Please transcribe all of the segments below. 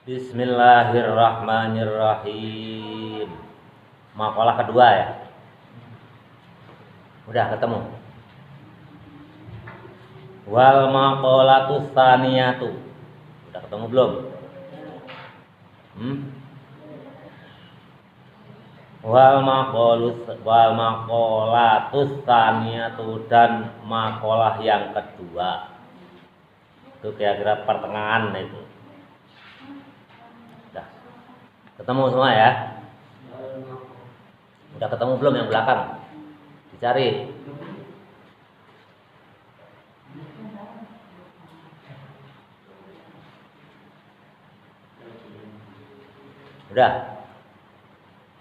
Bismillahirrahmanirrahim. Makalah kedua ya. Udah ketemu. Wal maqalatus tsaniyatu. Udah ketemu belum? Wal maqalatus tsaniyatu, dan makalah yang kedua. Itu kira-kira pertengahan itu. Udah ketemu semua ya? Udah ketemu belum yang belakang? Dicari. Udah.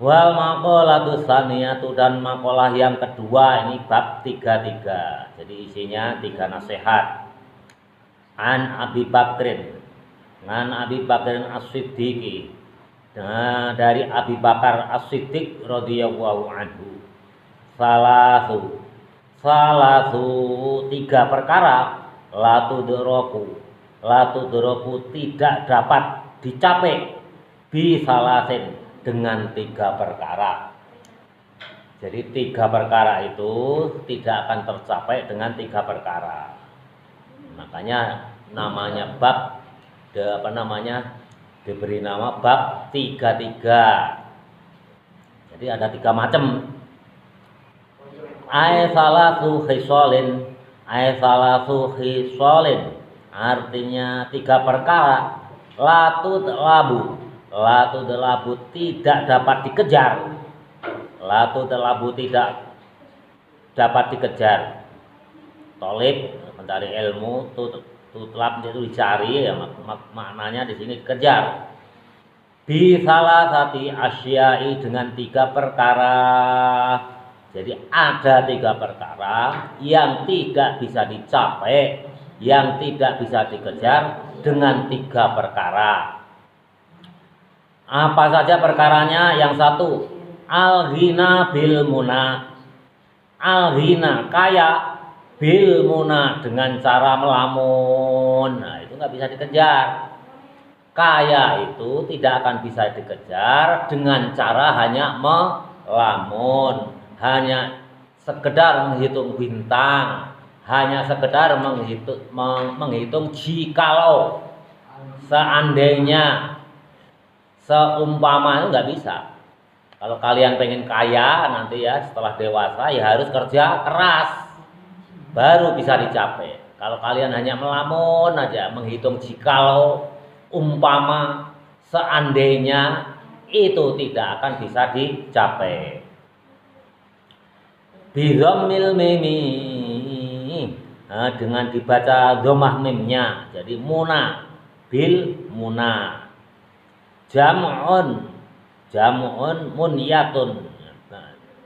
Wal maqalatus tsaniyatu, dan makalah yang kedua, ini bab 33. Jadi isinya 3 nasihat. An Abi Bakrin, As-Siddiqi, dari Abi Bakar As-Siddiq radhiyallahu anhu. Salasu 3 perkara la tudroku tidak dapat dicapai bi salasin, dengan 3 perkara. Jadi 3 perkara itu tidak akan tercapai dengan 3 perkara. Makanya namanya bab diberi nama bab 33. Jadi ada 3 macam. Salatu khisalin, artinya 3 perkara. Latu delabu tidak dapat dikejar. Tolib, mencari ilmu, tutlab itu dicari ya, maknanya di sini dikejar. Bi salasati asyai, dengan 3 perkara. Jadi ada 3 perkara yang tidak bisa dicapai, yang tidak bisa dikejar dengan 3 perkara. Apa saja perkaranya? Yang 1, al-ghina bil muna. Al-ghina, kaya, bil muna, dengan cara melamun. Nah, itu nggak bisa dikejar. Kaya itu tidak akan bisa dikejar dengan cara hanya melamun, hanya sekedar menghitung bintang, hanya sekedar menghitung jikalau, seandainya, seumpama, itu nggak bisa. Kalau kalian pengen kaya nanti ya setelah dewasa, ya harus kerja keras baru bisa dicapai. Kalau kalian hanya melamun aja, menghitung jikalau, umpama, seandainya, itu tidak akan bisa dicapai. Bidhammil mimi, dengan dibaca dhammah mimnya, jadi muna, bil muna. Jam'un munyatun,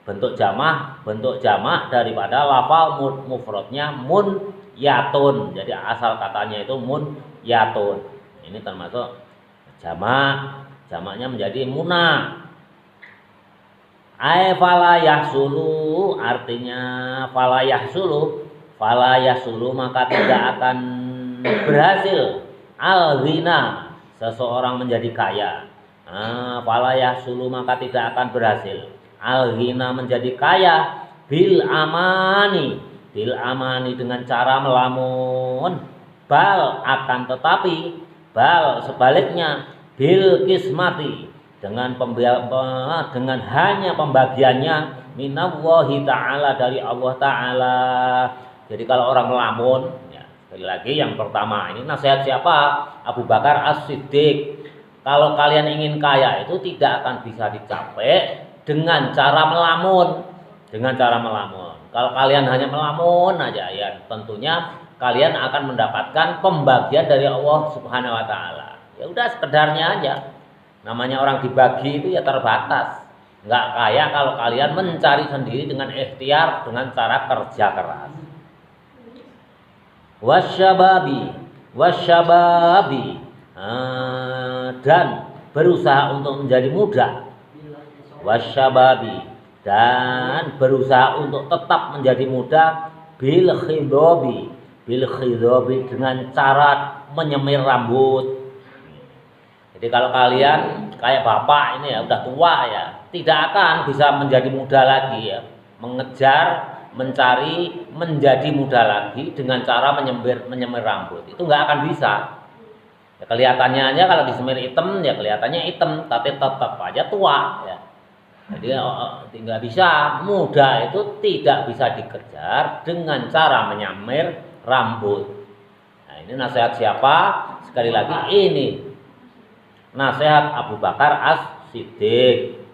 bentuk jamak daripada lafal mufradnya munyatun. Jadi asal katanya itu munyatun. Ini termasuk jamaknya menjadi muna. Fala yahsulu, artinya fala yahsulu, maka tidak akan berhasil al-ghina, seseorang menjadi kaya. Fala yahsulu, maka tidak akan berhasil al-ghina, menjadi kaya, bil amani, dengan cara melamun. Bal, akan tetapi, sebaliknya, bil kismati, dengan hanya pembagiannya, minallahi ta'ala, dari Allah ta'ala. Jadi kalau orang melamun ya, sekali lagi yang pertama, ini nasihat siapa? Abu Bakar As-Siddiq. Kalau kalian ingin kaya itu tidak akan bisa dicapai dengan cara melamun. Kalau kalian hanya melamun aja, ya tentunya kalian akan mendapatkan pembagian dari Allah Subhanahu wa taala. Ya udah, sekedarnya aja. Namanya orang dibagi itu ya terbatas. Enggak kaya kalau kalian mencari sendiri dengan ikhtiar, dengan cara kerja keras. Wasyababi, dan berusaha untuk menjadi muda. Wasyababi, dan berusaha untuk tetap menjadi muda. Bil khidobi, dengan cara menyemir rambut. Jadi Jadi kalau kalian kayak bapak ini ya udah tua ya, tidak akan bisa menjadi muda lagi ya. Mengejar, mencari, menjadi muda lagi dengan cara menyemir rambut. Itu nggak akan bisa. Ya, kelihatannya aja kalau disemir hitam ya kelihatannya hitam, tapi tetap aja tua ya. Jadi nggak bisa, muda itu tidak bisa dikejar dengan cara menyemir rambut. Nah, ini nasihat siapa? Sekali lagi ini nasihat Abu Bakar As-Siddiq.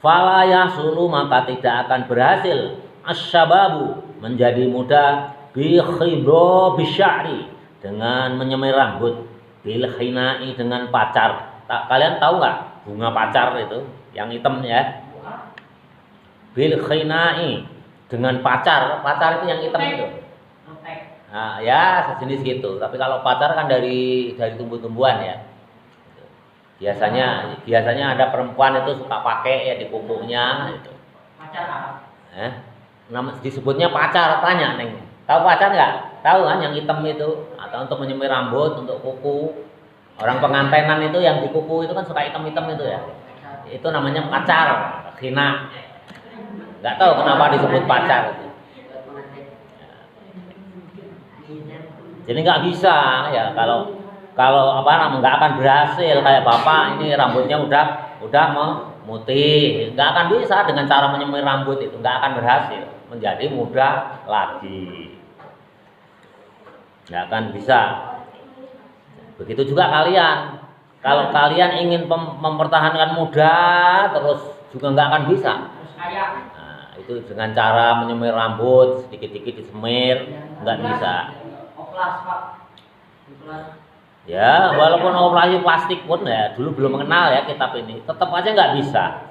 Fala yasulu, maka tidak akan berhasil asyababu, menjadi muda, bi khidra bisya'ri, dengan menyemir rambut, bil khinai, dengan pacar. Kalian tahu nggak bunga pacar itu yang hitam ya? Bil khinai, dengan pacar itu yang hitam itu. Nah, ya sejenis gitu. Tapi kalau pacar kan dari tumbuh-tumbuhan ya. Biasanya ada perempuan itu suka pakai ya di kukunya itu. Pacar apa? Disebutnya pacar, tanya Neng. Tahu pacar nggak? Tahu kan yang hitam itu, atau untuk menyemir rambut, untuk kuku. Orang pengantenan itu yang di kuku itu kan suka hitam-hitam itu ya. Itu namanya pacar, khina. Nggak tahu kenapa disebut pacar. Jadi nggak bisa ya kalau nggak akan berhasil kayak bapak ini rambutnya udah memutih, nggak akan bisa dengan cara menyemir rambut itu, nggak akan berhasil menjadi muda lagi, nggak akan bisa. Begitu juga kalian, kalau kalian ingin mempertahankan muda terus juga nggak akan bisa. Nah, itu dengan cara menyemir rambut sedikit-sedikit disemir nggak bisa. Ya, walaupun operasi plastik pun ya, dulu belum mengenal ya kitab ini, tetap aja nggak bisa.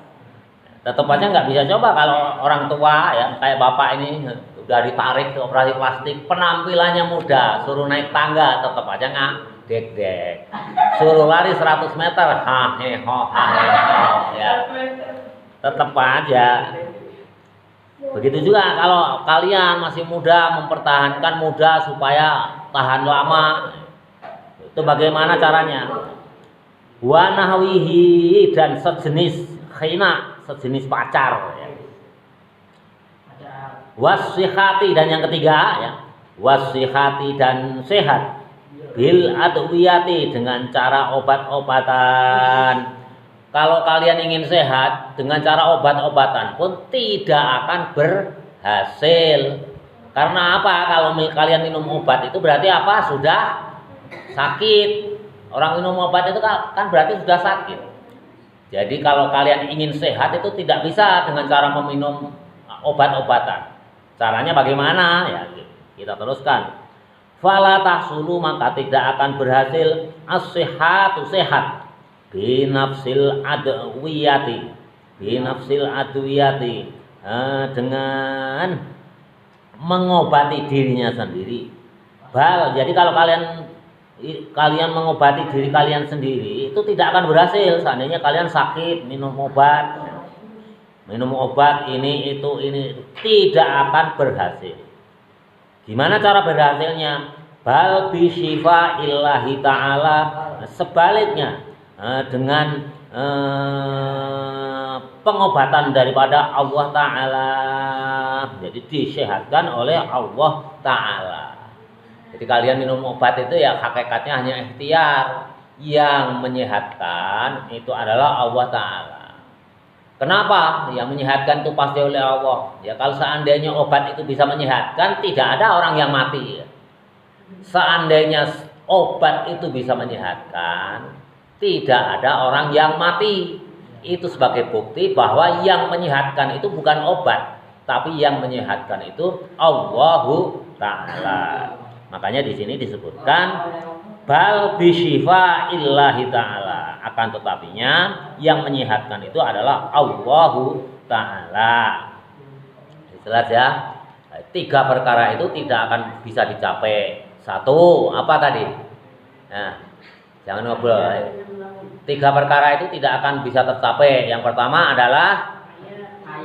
Tetap aja nggak bisa. Coba kalau orang tua ya, kayak bapak ini udah ditarik ke operasi plastik, penampilannya muda, suruh naik tangga tetap aja nggak dek. Suruh lari 100 meter, ha ya. Tetap aja. Begitu juga kalau kalian masih muda, mempertahankan muda supaya tahan lama. Itu bagaimana caranya? Wa nahwihi, dan sejenis khina, sejenis pacar ya. Wasihati, dan yang ketiga ya, wasihati, dan sehat, bil adwiyati, dengan cara obat-obatan. Kalau kalian ingin sehat dengan cara obat-obatan pun tidak akan berhasil. Karena apa? Kalau kalian minum obat itu berarti apa? Sudah sakit. Orang minum obat itu kan berarti sudah sakit. Jadi kalau kalian ingin sehat itu tidak bisa dengan cara meminum obat-obatan. Caranya bagaimana? Ya, kita teruskan. Fala tahsulu, maka tidak akan berhasil as-sihhatu, sehat, binafsil adwiyati, dengan mengobati dirinya sendiri. Jadi kalau kalian mengobati diri kalian sendiri itu tidak akan berhasil. Seandainya kalian sakit, minum obat ini itu tidak akan berhasil. Gimana cara berhasilnya? Bal bi syifa illahi ta'ala, sebaliknya dengan pengobatan daripada Allah Ta'ala. Jadi disehatkan oleh Allah Ta'ala. Jadi kalian minum obat itu ya hakikatnya hanya ikhtiar. Yang menyehatkan itu adalah Allah Ta'ala. Kenapa? Yang menyehatkan itu pasti oleh Allah. Ya kalau seandainya obat itu bisa menyehatkan, tidak ada orang yang mati. Seandainya obat itu bisa menyehatkan, tidak ada orang yang mati. Itu sebagai bukti bahwa yang menyehatkan itu bukan obat, tapi yang menyehatkan itu Allahu Ta'ala. Makanya di sini disebutkan bal bisyifa illahi ta'ala. Akan tetapinya yang menyehatkan itu adalah Allahu Ta'ala. Jelas ya? 3 perkara itu tidak akan bisa dicapai. 1, apa tadi? Nah, jangan ngobrol. 3 perkara itu tidak akan bisa tercapai. Yang pertama adalah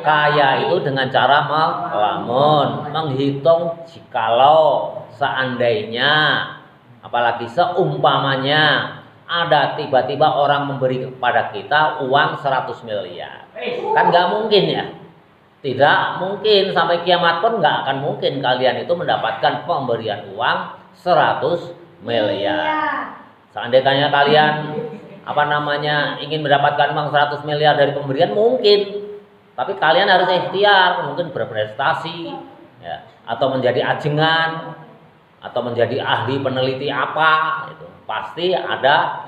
kaya itu dengan cara melamun, menghitung jikalau, seandainya, apalagi seumpamanya ada tiba-tiba orang memberi kepada kita uang 100 miliar. Kan nggak mungkin ya. Tidak mungkin, sampai kiamat pun nggak akan mungkin kalian itu mendapatkan pemberian uang 100 miliar. Seandainya kalian ingin mendapatkan uang 100 miliar dari pemberian mungkin, tapi kalian harus ikhtiar, mungkin berprestasi ya, atau menjadi ajengan atau menjadi ahli peneliti apa itu. Pasti ada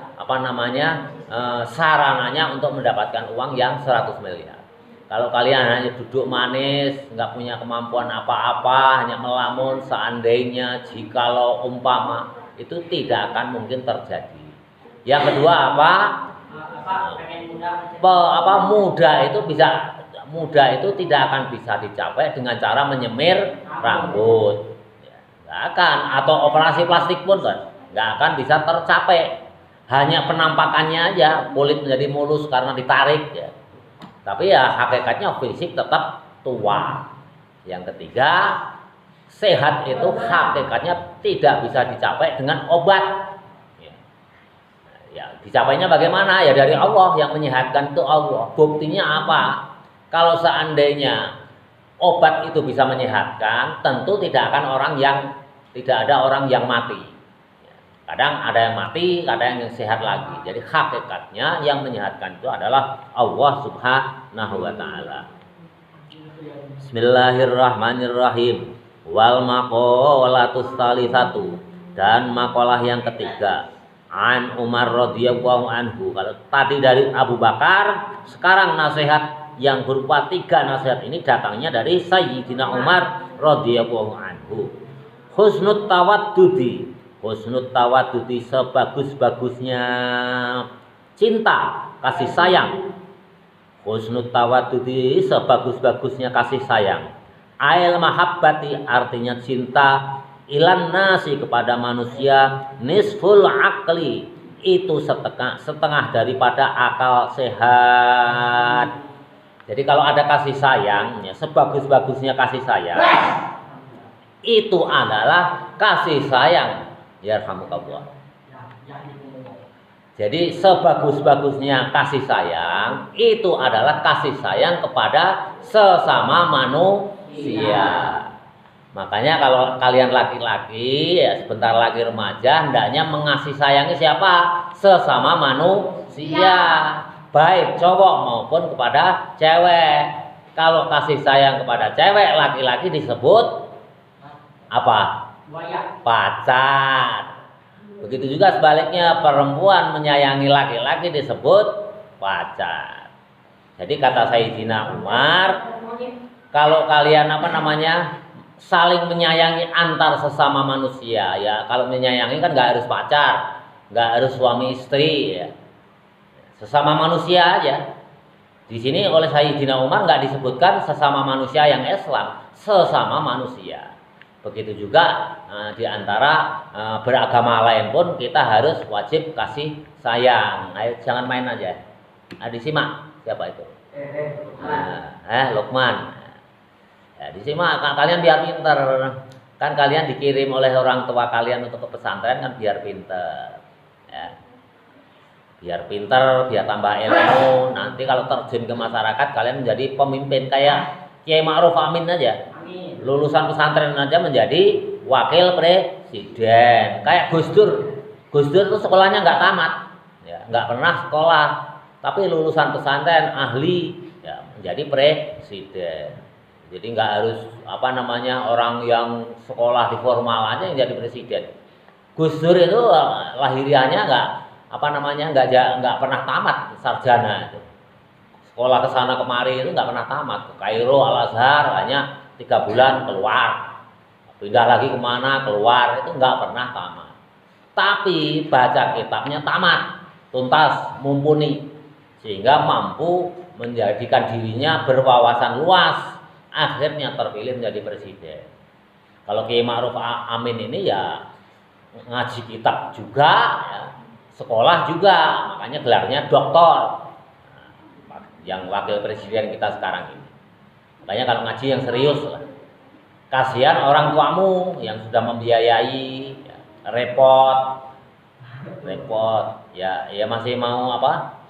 sarananya untuk mendapatkan uang yang 100 miliar. Kalau kalian hanya duduk manis, nggak punya kemampuan apa-apa, hanya melamun seandainya, jikalau, umpama, itu tidak akan mungkin terjadi. Yang kedua mudah itu tidak akan bisa dicapai dengan cara menyemir rambut, nggak akan, atau operasi plastik pun kan nggak akan bisa tercapai. Hanya penampakannya aja, kulit menjadi mulus karena ditarik ya. Tapi ya hakikatnya fisik tetap tua. Yang ketiga, sehat itu hakikatnya tidak bisa dicapai dengan obat. Ya, dicapainya bagaimana? Ya dari Allah, yang menyehatkan itu Allah. Buktinya apa? Kalau seandainya obat itu bisa menyehatkan, tentu tidak ada orang yang mati. Kadang ada yang mati, kadang yang sehat lagi. Jadi hakikatnya yang menyehatkan itu adalah Allah Subhanahu wa taala. Bismillahirrahmanirrahim. Wal maqalatus salisatu, dan makalah yang ketiga. An Umar radhiyallahu anhu. Kalau tadi dari Abu Bakar, sekarang nasihat yang berupa 3 nasihat ini datangnya dari Sayyidina Umar radhiyallahu anhu. Husnut tawaddudi. Husnut tawaddudi, sebagus-bagusnya cinta, kasih sayang. Husnut tawaddudi, sebagus-bagusnya kasih sayang. Ail mahabbati, artinya cinta. Ilan nasi, kepada manusia. Nisful akli, itu setengah daripada akal sehat. Jadi kalau ada kasih sayang, ya, sebagus-bagusnya kasih sayang, itu adalah kasih sayang. Yarhamukallah. Jadi sebagus-bagusnya kasih sayang itu adalah kasih sayang kepada sesama manusia. Makanya kalau kalian laki-laki ya sebentar lagi remaja, hendaknya mengasih sayangi siapa? Sesama manusia, baik cowok maupun kepada cewek. Kalau kasih sayang kepada cewek laki-laki disebut apa? Pacar. Begitu juga sebaliknya, perempuan menyayangi laki-laki disebut pacar. Jadi kata Sayyidina Umar, kalau kalian saling menyayangi antar sesama manusia, ya kalau menyayangi kan nggak harus pacar, nggak harus suami istri, ya. Sesama manusia aja. Di sini oleh Sayyidina Umar nggak disebutkan sesama manusia yang Islam, sesama manusia. Begitu juga di antara beragama lain pun kita harus wajib kasih sayang. Ayo jangan main aja. Disimak siapa itu? Lukman. Ya, disimak kalian biar pinter. Kan kalian dikirim oleh orang tua kalian untuk ke pesantren kan biar pinter. Ya. Biar pinter, biar tambah ilmu. Nanti kalau terjun ke masyarakat kalian menjadi pemimpin kayak Kiai Ma'ruf Amin aja. Lulusan pesantren aja menjadi wakil presiden. Kayak Gus Dur. Gus Dur itu sekolahnya nggak tamat, ya, nggak pernah sekolah, tapi lulusan pesantren ahli, ya, menjadi presiden. Jadi nggak harus orang yang sekolah di formal aja yang jadi presiden. Gus Dur itu lahiriahnya nggak pernah tamat sarjana itu. Sekolah ke sana kemari itu nggak pernah tamat. Ke Kairo, Al Azhar hanya 3 bulan keluar, pindah lagi kemana keluar, itu nggak pernah tamat. Tapi baca kitabnya tamat, tuntas, mumpuni, sehingga mampu menjadikan dirinya berwawasan luas, akhirnya terpilih menjadi presiden. Kalau Kiai Ma'ruf Amin ini ya ngaji kitab juga, ya, sekolah juga, makanya gelarnya doktor. Yang wakil presiden kita sekarang ini. Makanya kalau ngaji yang serius lah. Kasihan orang tuamu yang sudah membiayai, ya, repot. repot. Ya masih mau apa?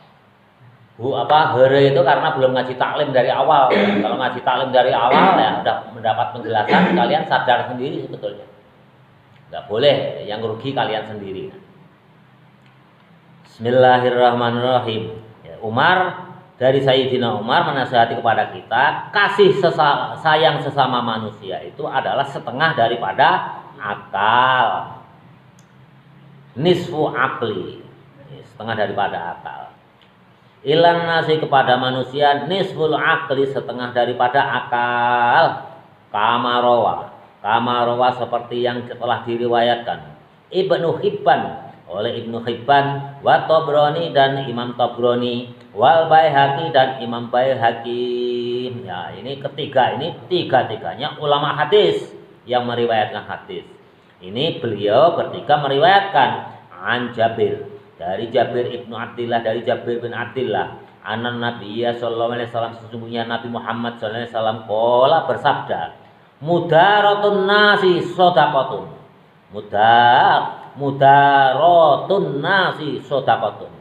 Here itu karena belum ngaji taklim dari awal. Kalau ngaji taklim dari awal ya udah mendapat penjelasan, kalian sadar sendiri sebetulnya. Enggak boleh, yang rugi kalian sendiri. Bismillahirrahmanirrahim. Ya, dari Sayyidina Umar menasihati kepada kita, kasih sayang sesama manusia itu adalah setengah daripada akal. Nisfu akli, setengah daripada akal. Ilan nasi kepada manusia nisful akli, setengah daripada akal. Kamarowa seperti yang telah diriwayatkan Ibnu Hibban oleh Ibnu Hibban, wa Tabrani dan Imam Tabrani, wal Baihaqi dan Imam Baihaqi. Ya, ini tiga-tiganya ulama hadis yang meriwayatkan hadis. Ini beliau bertiga meriwayatkan an Jabir, dari Jabir ibnu Abdillah, dari Jabir bin Abdillah, anan Nabiya sallallahu alaihi wasallam, sesungguhnya Nabi Muhammad sallallahu alaihi wasallam qala bersabda, mudaratun nasi shadaqatun. Mudaratun nasi shadaqatun.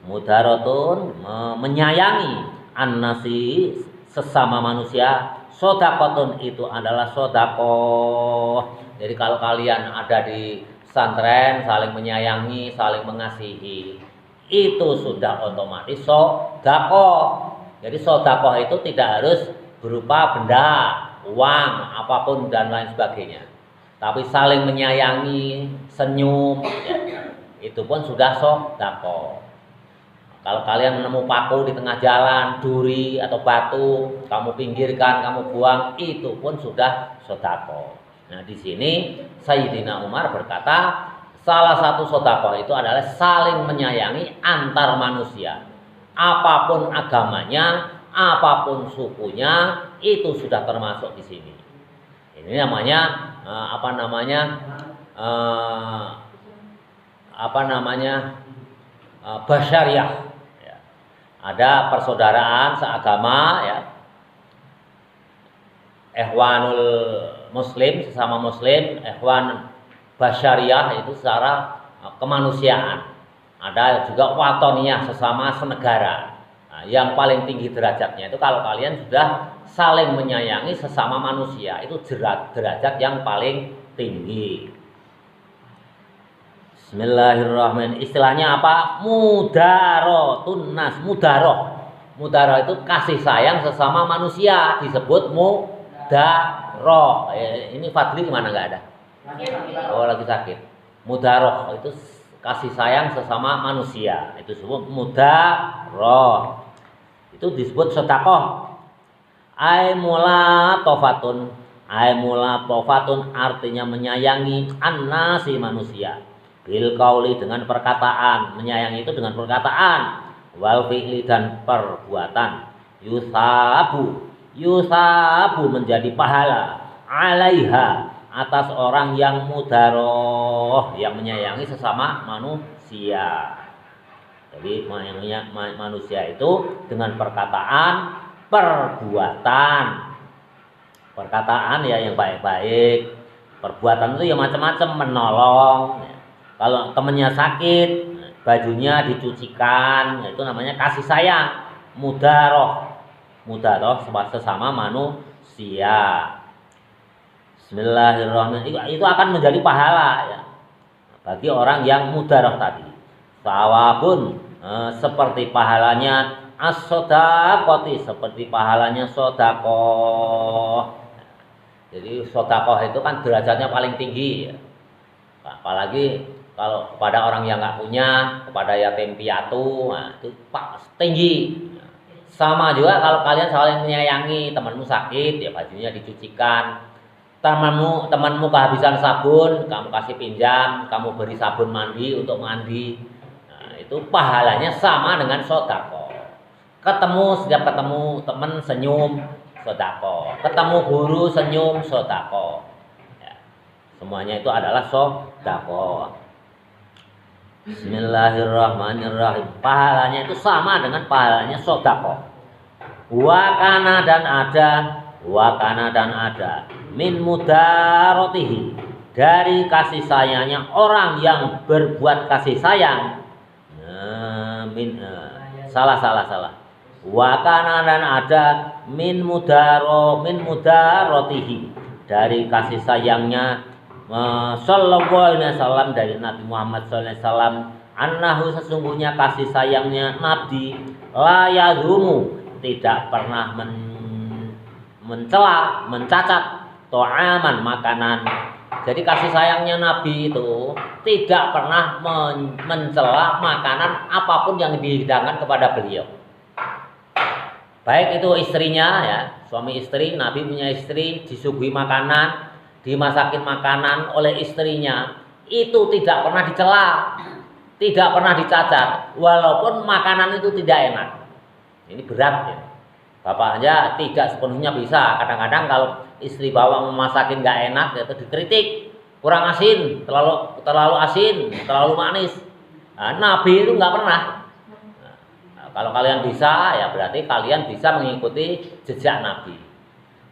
Mudaratun menyayangi an-nasi sesama manusia, shadaqatun itu adalah sedekah. Jadi kalau kalian ada di pesantren saling menyayangi, saling mengasihi, itu sudah otomatis sedekah. Jadi sedekah itu tidak harus berupa benda, uang, apapun dan lain sebagainya. Tapi saling menyayangi, senyum, ya, itu pun sudah sedekah. Kalau kalian menemu paku di tengah jalan, duri atau batu, kamu pinggirkan, kamu buang, itu pun sudah sedekah. Nah, di sini Sayyidina Umar berkata, salah satu sedekah itu adalah saling menyayangi antar manusia. Apapun agamanya, apapun sukunya, itu sudah termasuk di sini. Ini namanya basyariah. Ya. Ada persaudaraan seagama, ya. Ikhwanul Muslim, sesama Muslim, ikhwan basyariah itu secara kemanusiaan. Ada juga watoniyah, sesama senegara. Nah, yang paling tinggi derajatnya itu kalau kalian sudah saling menyayangi sesama manusia, itu derajat yang paling tinggi. Bismillahirrahmanirrahim. Istilahnya apa? Mudaratun nas. Mudaroh itu kasih sayang sesama manusia, disebut mudaroh. Ini Fadli gimana, nggak ada? Oh, lagi sakit. Mudaroh itu kasih sayang sesama manusia, itu disebut mudaroh. Itu disebut sedekah. Ai mula tofatun artinya menyayangi annasi manusia. Bil qauli dengan perkataan, menyayangi itu dengan perkataan, wal fi'li dan perbuatan. Yusabu menjadi pahala, alaiha atas orang yang mudaroh, yang menyayangi sesama manusia. Jadi menyayangi manusia itu dengan perkataan, perkataan ya yang baik-baik, perbuatan itu ya macam-macam, menolong. Kalau temennya sakit, bajunya dicucikan, itu namanya kasih sayang, mudaroh sesama manusia. Bismillahirrahmanirrahim. Itu akan menjadi pahala ya bagi orang yang mudaroh tadi. Sawabun seperti pahalanya as-shadaqati, seperti pahalanya sedekah. Jadi sedekah itu kan derajatnya paling tinggi ya. Apalagi kalau kepada orang yang nggak punya, kepada yatim piatu, nah, itu tinggi. Sama juga kalau kalian saling menyayangi, temanmu sakit ya bajunya dicucikan. Temanmu kehabisan sabun, kamu kasih pinjam, kamu beri sabun mandi untuk mandi. Nah, itu pahalanya sama dengan sedekah. Setiap ketemu teman senyum, sedekah. Ketemu guru senyum, sedekah. Ya, semuanya itu adalah sedekah. Bismillahirrahmanirrahim. Pahalanya itu sama dengan pahalanya sedekah. Wa kana dan ada min mudarotihi, dari kasih sayangnya orang yang berbuat kasih sayang. Salah. Wa kana dan ada min mudarotihi, dari kasih sayangnya sallallahu alaihi wasallam, dari Nabi Muhammad sallallahu alaihi wasallam, annahu sesungguhnya kasih sayangnya Nabi la yazumu, tidak pernah mencela, mencacat to'aman, makanan. Jadi kasih sayangnya Nabi itu tidak pernah mencela makanan apapun yang dihidangkan kepada beliau. Baik itu istrinya, ya, suami istri, Nabi punya istri, disuguhi makanan, dimasakin makanan oleh istrinya, itu tidak pernah dicela, tidak pernah dicacat, walaupun makanan itu tidak enak. Ini berat, ya. Bapak aja tidak sepenuhnya bisa. Kadang-kadang kalau istri bawa memasakin nggak enak, itu dikritik, kurang asin, terlalu asin, terlalu manis. Nah, Nabi itu nggak pernah. Nah, kalau kalian bisa, ya berarti kalian bisa mengikuti jejak Nabi.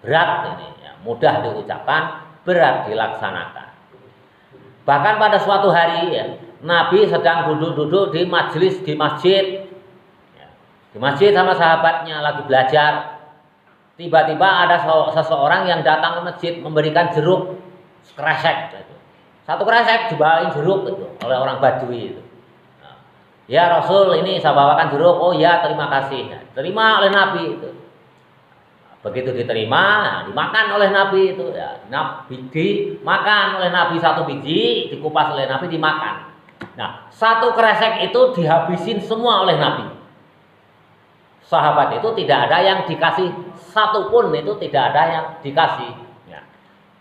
Berat ini, ya, mudah diucapkan, berat dilaksanakan. Bahkan pada suatu hari, ya, Nabi sedang duduk-duduk di majelis di masjid. Di masjid sama sahabatnya lagi belajar. Tiba-tiba ada seseorang yang datang ke masjid memberikan jeruk sekresek gitu. Satu kresek dibawain jeruk gitu, oleh orang Badui itu. Nah, ya Rasul, ini saya bawakan jeruk. Oh ya, terima kasih. Nah, terima oleh Nabi itu. Nah, begitu diterima, nah, dimakan oleh Nabi itu. Ya, Nabi dimakan oleh Nabi satu biji, dikupas oleh Nabi, dimakan. Nah, satu kresek itu dihabisin semua oleh Nabi. Sahabat itu tidak ada yang dikasih satupun, itu tidak ada yang dikasih. Ya.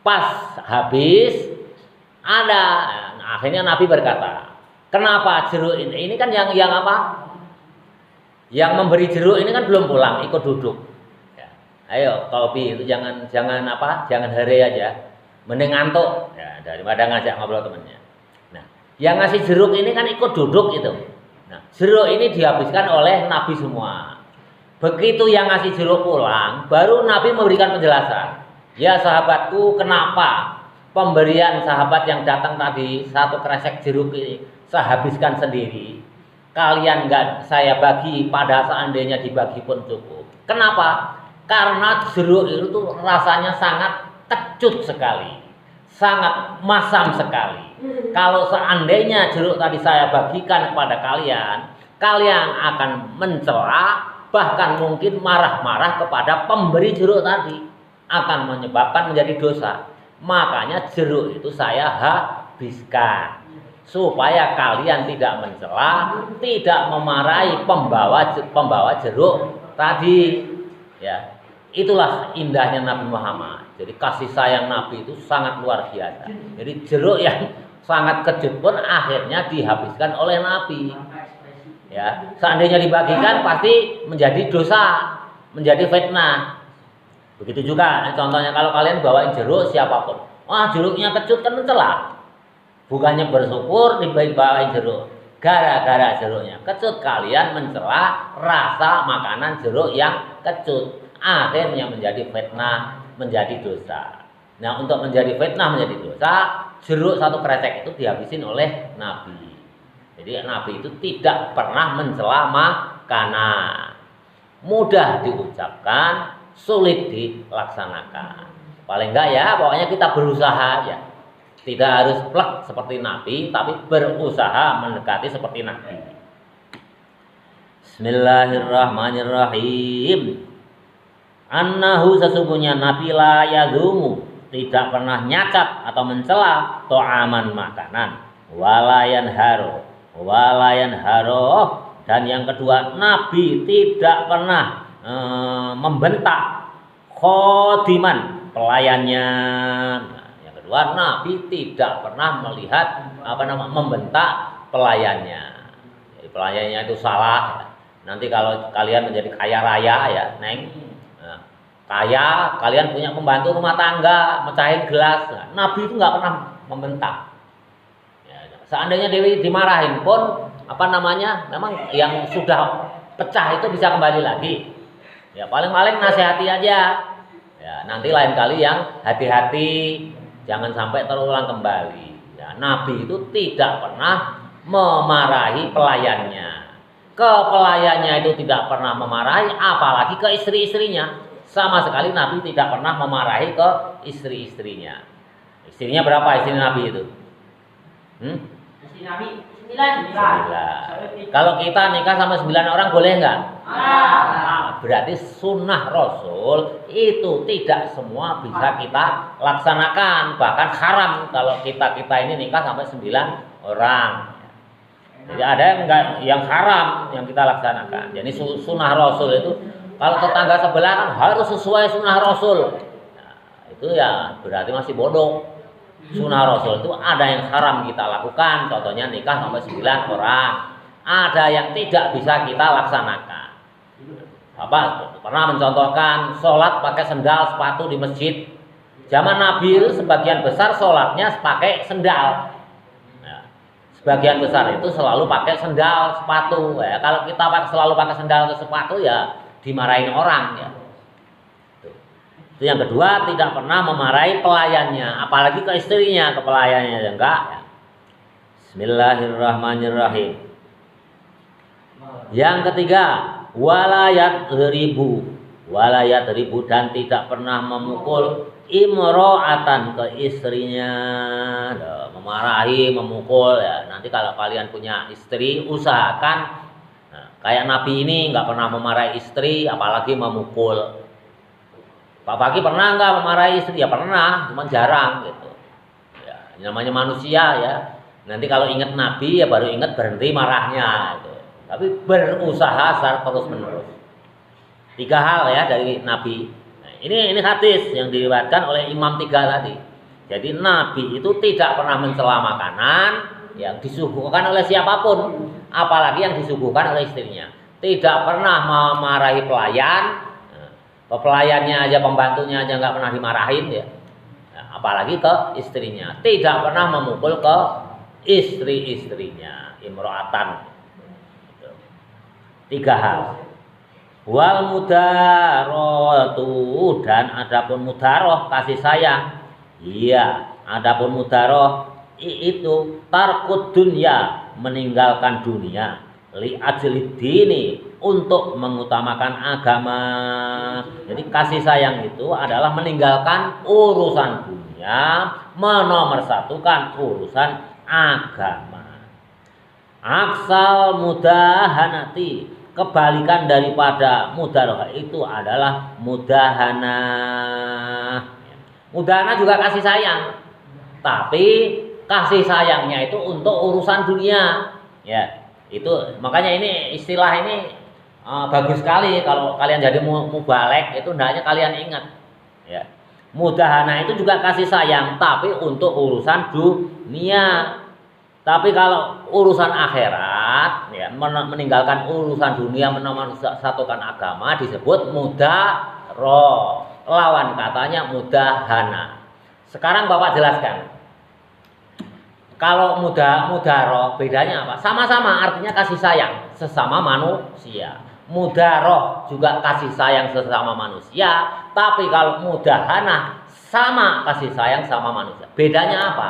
Pas habis ada, nah, akhirnya Nabi berkata, kenapa jeruk ini? Ini kan yang apa? Yang memberi jeruk ini kan belum pulang, ikut duduk. Ya. Ayo Tobi itu jangan apa? Jangan hari aja, mending ngantuk. Ya, daripada ngajak ngobrol temannya. Nah, yang ngasih jeruk ini kan ikut duduk itu. Nah, jeruk ini dihabiskan oleh Nabi semua. Begitu yang ngasih jeruk pulang, baru Nabi memberikan penjelasan. Ya sahabatku, kenapa pemberian sahabat yang datang tadi satu kresek jeruk ini saya habiskan sendiri? Kalian nggak saya bagi, pada seandainya dibagi pun cukup. Kenapa? Karena jeruk itu tuh rasanya sangat kecut sekali, sangat masam sekali. Kalau seandainya jeruk tadi saya bagikan kepada kalian, kalian akan mencela, bahkan mungkin marah-marah kepada pemberi jeruk tadi, akan menyebabkan menjadi dosa. Makanya jeruk itu saya habiskan supaya kalian tidak mencela, tidak memarahi pembawa jeruk tadi. Ya, itulah indahnya Nabi Muhammad. Jadi kasih sayang Nabi itu sangat luar biasa. Jadi jeruk yang sangat kecut pun akhirnya dihabiskan oleh Nabi. Ya, seandainya dibagikan pasti menjadi dosa, menjadi fitnah. Begitu juga contohnya kalau kalian bawain jeruk siapapun, wah jeruknya kecut, kan mencela. Bukannya bersyukur dibawain jeruk, gara-gara jeruknya kecut kalian mencela rasa makanan jeruk yang kecut, akhirnya menjadi fitnah, menjadi dosa. Nah, untuk menjadi fitnah, menjadi dosa, jeruk satu kresek itu dihabisin oleh Nabi. Jadi Nabi itu tidak pernah mencela makanan. Mudah diucapkan, sulit dilaksanakan. Paling enggak ya, pokoknya kita berusaha ya. Tidak harus plek seperti Nabi, tapi berusaha mendekati seperti Nabi. Bismillahirrahmanirrahim. Annahu sesungguhnya Nabi la yazumu, tidak pernah nyacat atau mencela to'aman makanan, walayan haro, dan yang kedua Nabi tidak pernah membentak khodiman, pelayannya. Nah, yang kedua Nabi tidak pernah melihat membentak pelayannya. Jadi pelayannya itu salah. Nanti kalau kalian menjadi kaya raya ya, Neng, kaya, kalian punya pembantu rumah tangga, mecahin gelas. Nah, Nabi itu nggak pernah membentak. Seandainya Dewi dimarahin pun memang yang sudah pecah itu bisa kembali lagi. Ya paling-paling nasihati aja. Ya nanti lain kali yang hati-hati, jangan sampai terulang kembali. Ya, Nabi itu tidak pernah memarahi pelayannya. Ke pelayannya itu tidak pernah memarahi, apalagi ke istri-istrinya. Sama sekali Nabi tidak pernah memarahi ke istri-istrinya. Istrinya berapa istri Nabi itu? Istri Nabi 9. Kalau kita nikah sama 9 orang boleh nggak? Berarti sunnah Rasul itu tidak semua bisa kita laksanakan. Bahkan haram kalau kita ini nikah sampai 9 orang. Jadi ada yang haram yang kita laksanakan. Jadi sunnah Rasul itu kalau tetangga sebelah kan harus sesuai sunnah Rasul. Nah, itu ya berarti masih bodoh. Sunnah Rasul itu ada yang haram kita lakukan. Contohnya nikah sampai 9 orang. Ada yang tidak bisa kita laksanakan. Bapak pernah mencontohkan sholat pakai sendal sepatu di masjid. Zaman Nabi itu sebagian besar sholatnya pakai sendal. Sebagian besar itu selalu pakai sendal sepatu ya. Kalau kita selalu pakai sendal atau sepatu ya dimarahin orang ya. Itu yang kedua, tidak pernah memarahi pelayannya, apalagi ke istrinya, ke pelayannya ya enggak ya. Bismillahirrahmanirrahim. Yang ketiga, walayat ribu dan tidak pernah memukul imro'atan ke istrinya. Memarahi, memukul ya. Nanti kalau kalian punya istri, usahakan kayak Nabi ini nggak pernah memarahi istri, apalagi memukul. Pak Fakih pernah nggak memarahi istri? Ya pernah, cuma jarang gitu. Ya, namanya manusia ya. Nanti kalau ingat Nabi ya baru ingat berhenti marahnya. Gitu. Tapi berusaha secara terus menerus. 3 hal ya dari Nabi. Nah, ini hadis yang diriwayatkan oleh Imam 3 tadi. Jadi Nabi itu tidak pernah mencela makanan yang disuguhkan oleh siapapun, apalagi yang disuguhkan oleh istrinya. Tidak pernah memarahi pelayan, pelayannya aja, pembantunya aja nggak pernah dimarahin ya. Apalagi ke istrinya. Tidak pernah memukul ke istri-istrinya, imro'atan. 3 hal. Wal mudaratu, dan adapun mudaroh kasih sayang. Iya, adapun mudaroh itu tarkud dunya, meninggalkan dunia, li ajli dini, untuk mengutamakan agama. Jadi kasih sayang itu adalah meninggalkan urusan dunia, menomorsatukan urusan agama. Aksal mudahanati, kebalikan daripada mudaroh itu adalah mudahana. Mudahana juga kasih sayang, tapi kasih sayangnya itu untuk urusan dunia. Ya, itu makanya ini istilah ini bagus sekali kalau kalian jadi mubalek itu hendaknya kalian ingat. Ya, mudahana itu juga kasih sayang, tapi untuk urusan dunia. Tapi kalau urusan akhirat, ya, meninggalkan urusan dunia, menomorsatukan agama disebut mudaroh. Lawan katanya mudahana. Sekarang Bapak jelaskan. Kalau mudaroh bedanya apa? Sama-sama artinya kasih sayang sesama manusia. Mudaroh juga kasih sayang sesama manusia. Tapi kalau mudahana sama kasih sayang sama manusia. Bedanya apa?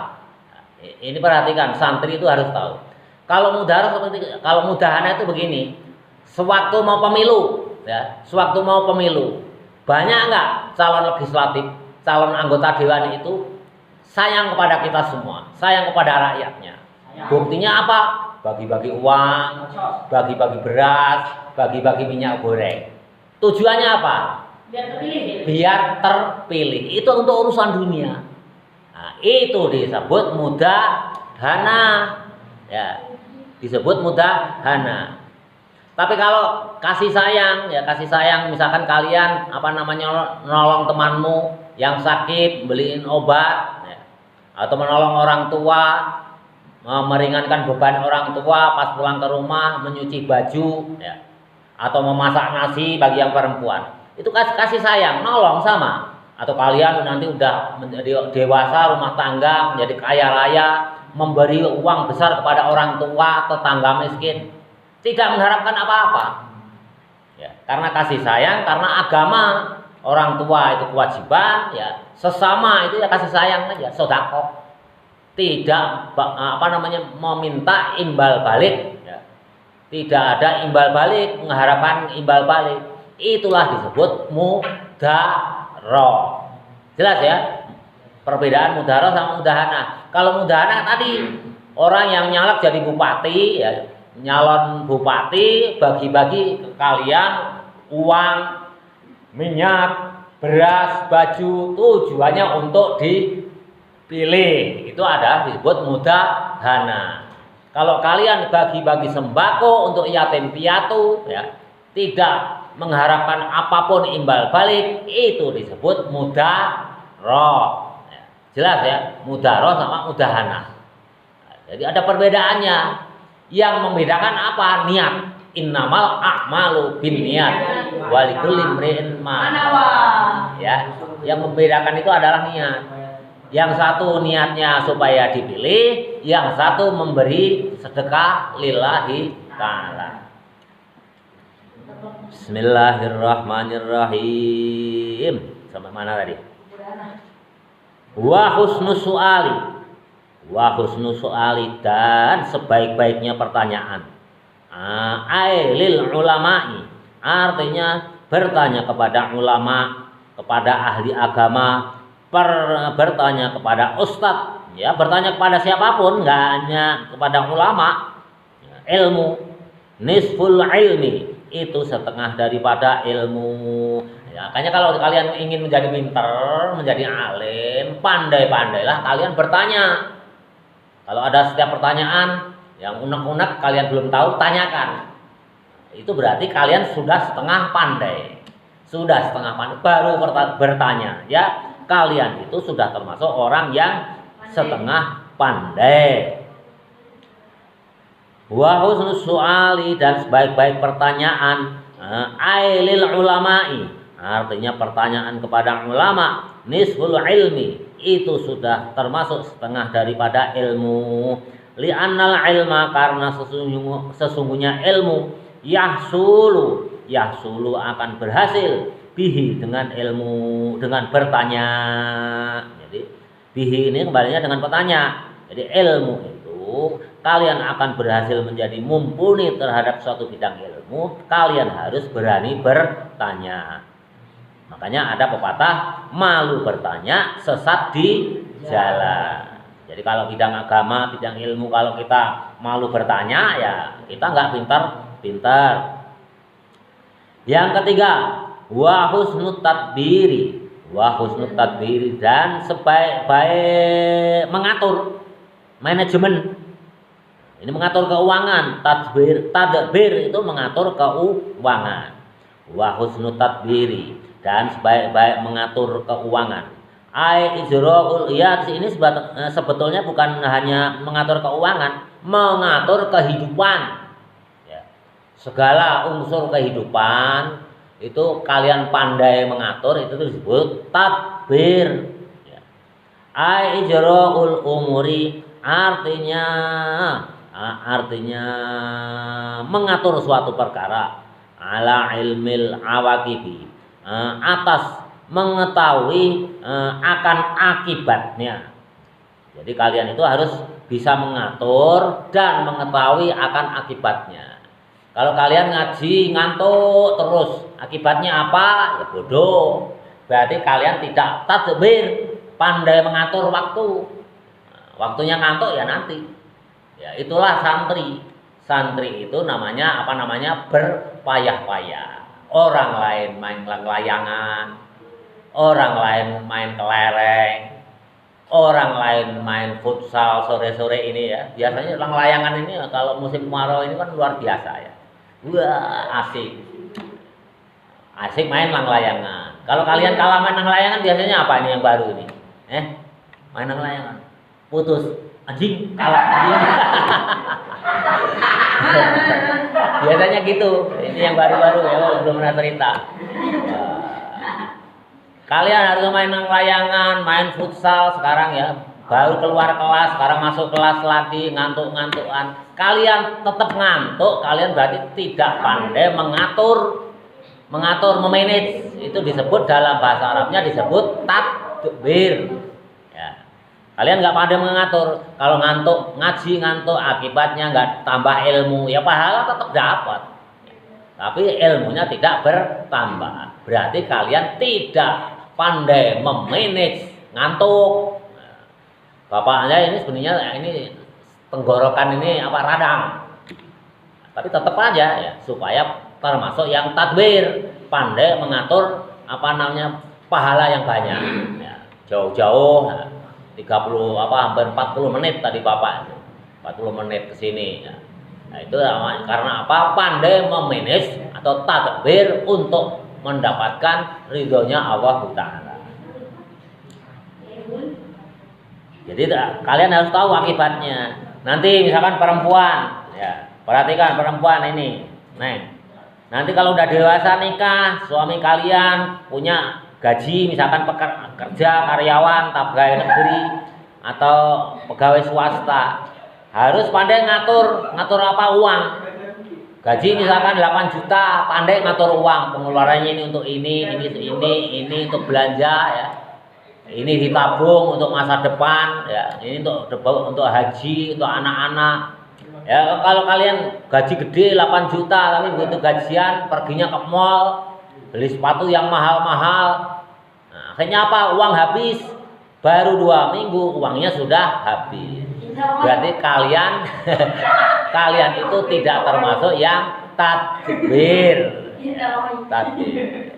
Ini perhatikan, santri itu harus tahu. Kalau mudaroh seperti, kalau mudahana itu begini. Sewaktu mau pemilu, ya, sewaktu mau pemilu, banyak enggak calon legislatif, calon anggota dewan itu sayang kepada kita semua, sayang kepada rakyatnya. Buktinya apa? Bagi-bagi uang, bagi-bagi beras, bagi-bagi minyak goreng. Tujuannya apa? Biar terpilih. Itu untuk urusan dunia. Nah, itu disebut mudahana. Ya, disebut mudahana. Tapi kalau kasih sayang, ya kasih sayang, misalkan kalian nolong temanmu yang sakit, beliin obat, ya, atau menolong orang tua, meringankan beban orang tua pas pulang ke rumah, menyuci baju, ya, atau memasak nasi bagi yang perempuan, itu kasih sayang, nolong sama. Atau kalian nanti udah menjadi dewasa, rumah tangga, menjadi kaya raya, memberi uang besar kepada orang tua, tetangga miskin. Tidak mengharapkan apa-apa ya, karena kasih sayang, karena agama. orang tua itu kewajiban, ya sesama itu ya kasih sayang aja, sedekah. Tidak meminta imbal balik, ya. Tidak ada imbal balik, mengharapkan imbal balik. Itulah disebut mudaroh. Jelas ya? Perbedaan mudaroh sama mudahana. Kalau mudahana tadi orang yang nyalek jadi bupati, ya, nyalon bupati bagi-bagi ke kalian uang, minyak, beras, baju, tujuannya untuk dipilih. Itu ada disebut mudahana. Kalau kalian bagi-bagi sembako untuk yatim piatu, ya, tidak mengharapkan apapun imbal balik, itu disebut mudaroh. Ya, jelas ya, mudaroh sama mudahana. Jadi ada perbedaannya. Yang membedakan apa? Niat. Innamal a'malu binniyat walikulli imri'in ma nawa. Ya, yang membedakan itu adalah niat. Yang satu niatnya supaya dipilih, yang satu memberi sedekah lillahi ta'ala. Bismillahirrahmanirrahim. Sampai mana tadi? Wa husnus su'ali. Wa husnus su'ali, dan sebaik-baiknya pertanyaan. Ailil ulama'i, artinya bertanya kepada ulama, kepada ahli agama, bertanya kepada ustadz, ya, bertanya kepada siapapun, nggak hanya kepada ulama. Ilmu, nisful ilmi, itu setengah daripada ilmu. Ya, makanya kalau kalian ingin menjadi pintar, menjadi alim, pandai-pandailah kalian bertanya. Kalau ada setiap pertanyaan yang unek-unek kalian belum tahu, tanyakan. Itu berarti kalian sudah setengah pandai. Sudah setengah pandai baru bertanya, ya. Kalian itu sudah termasuk orang yang setengah pandai. Wa husnus su'ali, dan sebaik-baik pertanyaan. Ailil ulama'i, artinya pertanyaan kepada ulama. Nisful ilmi, itu sudah termasuk setengah daripada ilmu. Li'annal ilma, karena sesungguhnya ilmu yahsulu akan berhasil bihi, dengan ilmu, dengan bertanya. Jadi bihi ini kembalinya dengan bertanya. Jadi ilmu itu kalian akan berhasil menjadi mumpuni terhadap suatu bidang ilmu, kalian harus berani bertanya. Makanya ada pepatah, malu bertanya, sesat di jalan. Jadi kalau bidang agama, bidang ilmu, kalau kita malu bertanya, ya kita nggak pintar-pintar. Yang ketiga, wa husnut tadbiri. Wa husnut tadbiri, dan sebaik-baik mengatur, manajemen. Ini mengatur keuangan. Tadbir itu mengatur keuangan. Wa husnut tadbiri, dan sebaik-baik mengatur keuangan. Ai ijra'ul iyad, ini sebetulnya bukan hanya mengatur keuangan, mengatur kehidupan. Ya. Segala unsur kehidupan itu kalian pandai mengatur, itu disebut tadbir. Ya. Ai ijra'ul umuri, artinya mengatur suatu perkara ala ilmil awaqibi, atas mengetahui akan akibatnya. Jadi kalian itu harus bisa mengatur dan mengetahui akan akibatnya. Kalau kalian ngaji ngantuk terus, akibatnya apa? Ya bodoh. Berarti kalian tidak tadbir, pandai mengatur waktu. Waktunya ngantuk ya nanti. Ya itulah santri. Santri itu namanya apa namanya? Berpayah-payah. Orang lain main layangan, orang lain main kelereng, orang lain main futsal sore-sore ini ya. Biasanya layangan ini kalau musim kemarau ini kan luar biasa ya. Wah, asik. Asik main layangan. Kalau kalian kalah main layangan biasanya apa ini yang baru ini? Main layangan. Putus. Anjing, kalah anjing. Biasanya gitu. Ini yang baru-baru ya, belum pernah cerita. Kalian harus main layangan, main futsal sekarang ya. Baru keluar kelas, sekarang masuk kelas lagi, ngantuk-ngantukan. Kalian tetap ngantuk, kalian berarti tidak pandai mengatur mengatur, memanage, itu disebut dalam bahasa Arabnya disebut tadbir. Ya. Kalian nggak pandai mengatur, kalau ngantuk ngaji ngantuk, akibatnya nggak tambah ilmu, ya pahala tetap dapat, tapi ilmunya tidak bertambah. Berarti kalian tidak pandai memanage, ngantuk. Bapaknya ini sebenarnya ini tenggorokan ini apa radang, tapi tetap aja ya supaya termasuk yang tadbir, pandai mengatur apa namanya pahala yang banyak. Ya, jauh-jauh 30 hampir 40 menit tadi Bapak 40 menit ke sini. Ya. Nah, itu karena apa? Pandai memanage atau tadbir untuk mendapatkan ridhonya Allah Ta'ala. Jadi kalian harus tahu akibatnya. Nanti misalkan perempuan, ya perhatikan perempuan ini, nanti kalau udah dewasa nikah, suami kalian punya gaji, misalkan kerja karyawan, pegawai negeri atau pegawai swasta, harus pandai ngatur apa uang. Gaji misalkan 8 juta, pandai ngatur uang, pengeluarannya ini untuk ini untuk belanja ya. Ini ditabung untuk masa depan ya, ini untuk haji, untuk anak-anak. Ya kalau kalian gaji gede 8 juta tapi butuh gajian, perginya ke mall, beli sepatu yang mahal-mahal. Nah, akhirnya apa? Uang habis. Baru 2 minggu uangnya sudah habis. Berarti kalian kalian itu tidak termasuk yang tadbir. Tadbir.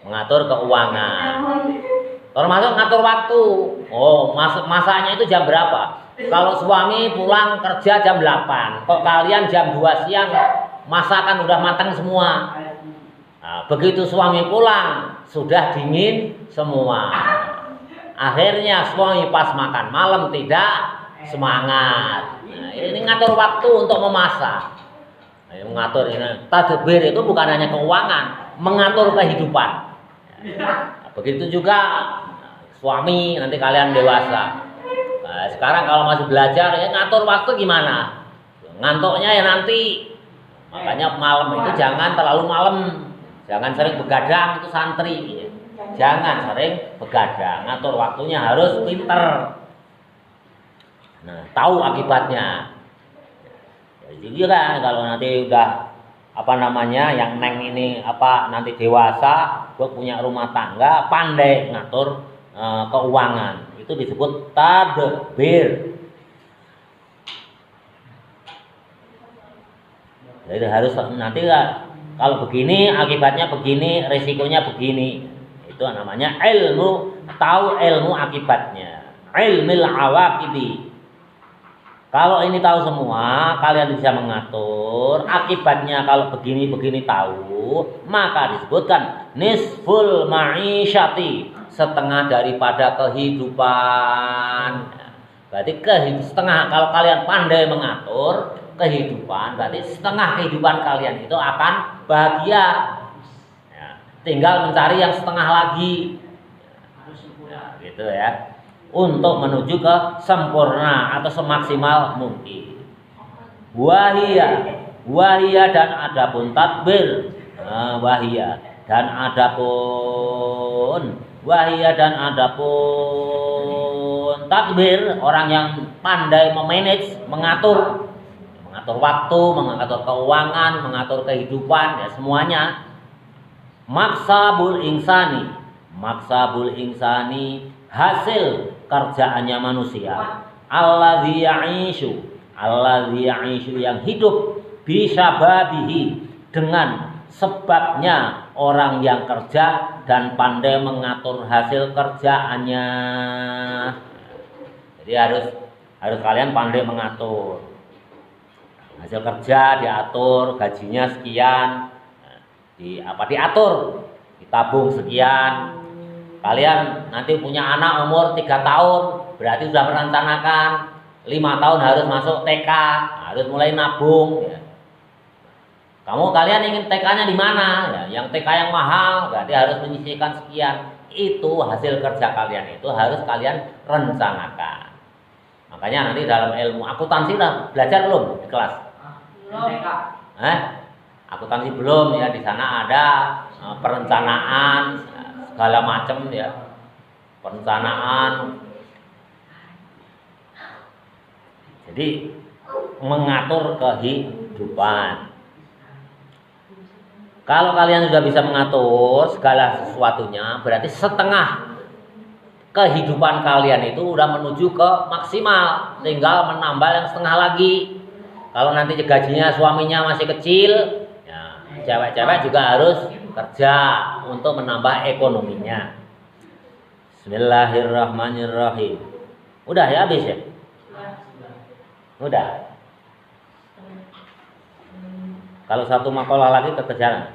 Mengatur keuangan. Termasuk ngatur waktu. Oh, masanya itu jam berapa? Kalau suami pulang kerja jam 8, kok kalian jam 2 siang masakan udah matang semua. Nah, begitu suami pulang sudah dingin semua. Akhirnya suami pas makan malam tidak semangat. Nah, ini ngatur waktu untuk memasak. Nah, mengatur ini tadbir itu bukan hanya keuangan, mengatur kehidupan. Nah, begitu juga suami nanti kalian dewasa. Nah, sekarang kalau masih belajar ya ngatur waktu gimana? Ngantuknya ya nanti. Makanya malam itu jangan terlalu malam. Jangan sering begadang, itu santri. Jangan sering begadang, ngatur waktunya harus pinter. Nah, tahu akibatnya. Jadi kan kalau nanti udah apa namanya yang neng ini apa nanti dewasa, gue punya rumah tangga, pandai ngatur keuangan, itu disebut tadbir. Jadi harus nanti kalau begini akibatnya begini, resikonya begini, itu namanya ilmu, tahu ilmu akibatnya, ilmil awaqibi. Kalau ini tahu semua, kalian bisa mengatur akibatnya. Kalau begini tahu, maka disebutkan nisful ma'isyati, setengah daripada kehidupan. Berarti setengah, kalau kalian pandai mengatur kehidupan, berarti setengah kehidupan kalian itu akan bahagia. Ya, tinggal mencari yang setengah lagi. Ya, gitu ya. Untuk menuju ke sempurna atau semaksimal mungkin. Wahia dan adapun tadbir. Wahia dan adapun tadbir, orang yang pandai memanage, mengatur waktu, mengatur keuangan, mengatur kehidupan, ya semuanya. Maksabul insani, hasil kerjaannya manusia. Alladzi ya'ishu yang hidup bisababihi, dengan sebabnya orang yang kerja dan pandai mengatur hasil kerjaannya. Jadi harus kalian pandai mengatur hasil kerja, diatur gajinya sekian, diatur, ditabung sekian. Kalian nanti punya anak umur 3 tahun, berarti sudah merencanakan 5 tahun harus masuk TK, harus mulai nabung. Ya. Kalian ingin TK-nya di mana? Ya, yang TK yang mahal, berarti harus menyisihkan sekian. Itu hasil kerja kalian, itu harus kalian rencanakan. Makanya nanti dalam ilmu akuntansi udah belajar belum di kelas? Belum. Akuntansi belum ya, di sana ada perencanaan segala macam ya, perencanaan. Jadi mengatur kehidupan. Kalau kalian sudah bisa mengatur segala sesuatunya, berarti setengah kehidupan kalian itu udah menuju ke maksimal, tinggal menambah yang setengah lagi. Kalau nanti gajinya suaminya masih kecil, ya, cewek-cewek juga harus kerja untuk menambah ekonominya. Bismillahirrahmanirrahim. Udah ya, habis ya? Udah. Kalau satu makalah lagi kekejaran.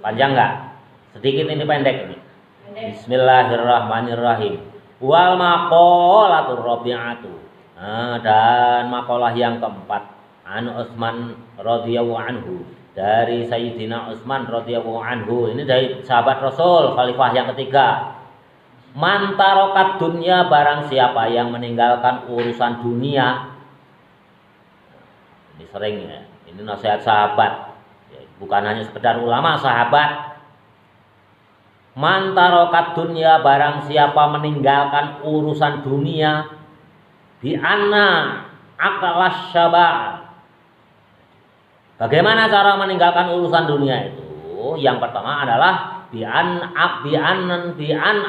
Panjang nggak? Sedikit ini pendek ini. Bismillahirrahmanirrahim. Wal maqalatur rabi'atu. Dan makalah yang keempat, an Utsman radhiyallahu anhu, dari Sayyidina Utsman radhiyallahu anhu. Ini dari sahabat Rasul, khalifah yang ketiga. Man tarokat dunya, barang siapa yang meninggalkan urusan dunia. Ini sering ya. Ini nasihat sahabat. Bukan hanya sekedar ulama, sahabat. Man tarokat dunya, barang siapa meninggalkan urusan dunia, bi anna akalas syaba. Bagaimana cara meninggalkan urusan dunia itu? Yang pertama adalah bi an